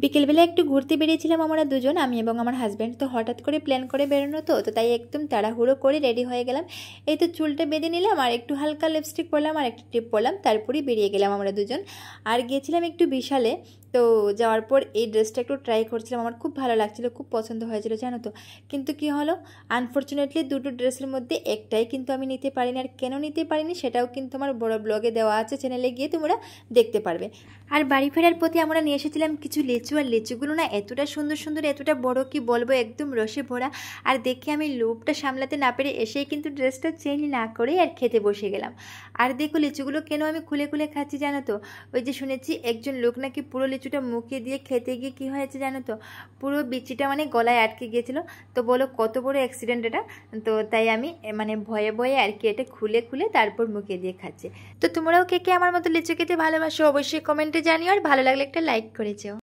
বিকেলবেলা একটু ঘুরতে বেরিয়েছিলাম আমরা দুজন, আমি এবং আমার হাজব্যান্ড। তো হঠাৎ করে প্ল্যান করে বেরোনো, তো তাই একদম তাড়াহুড়ো করে রেডি হয়ে গেলাম। এই তো চুলটা বেঁধে নিলাম আর একটু হালকা লিপস্টিক পরলাম আর একটা টিপ পরলাম, তারপরেই বেরিয়ে গেলাম আমরা দুজন। আর গিয়েছিলাম একটু বিশালে। তো যাওয়ার পর এই ড্রেসটা একটু ট্রাই করছিলাম, আমার খুব ভালো লাগছিল, খুব পছন্দ হয়েছিল জানো তো। কিন্তু কি হলো, আনফর্চুনেটলি দুটো ড্রেসের মধ্যে একটাই কিন্তু আমি নিতে পারিনি। আর কেন নিতে পারিনি সেটাও কিন্তু আমার বড় ব্লগে দেওয়া আছে, চ্যানেলে গিয়ে তোমরা দেখতে পারবে। আর বাড়ি ফেরার পথে আমরা নিয়ে এসেছিলাম কিছু লিচু, আর লিচুগুলো না এতটা সুন্দর সুন্দর, এতটা বড় কি বলবো, একদম রসে ভরা। আর দেখে আমি লোভটা সামলাতে না পেরে এসেই কিন্তু ড্রেসটা চেঞ্জ না করে আর খেতে বসে গেলাম। আর দেখো লিচুগুলো কেন আমি খুলে খুলে খাচ্ছি জানো তো, ওই যে শুনেছি একজন লোক নাকি পুরো লিচুটা মুখে দিয়ে খেতে গিয়ে কী হয়েছে জানো তো, পুরো বিচিটা মানে গলায় আটকে গিয়েছিলো। তো বলো কত বড় অ্যাক্সিডেন্ট এটা। তো তাই আমি মানে ভয়ে ভয়ে আর কি এটা খুলে খুলে তারপর মুখে দিয়ে খাচ্ছি। তো তোমরাও কে কে আমার মতো লিচু খেতে ভালোবাসো অবশ্যই কমেন্টে জানিও, আর ভালো লাগলে একটা লাইক করে যেও।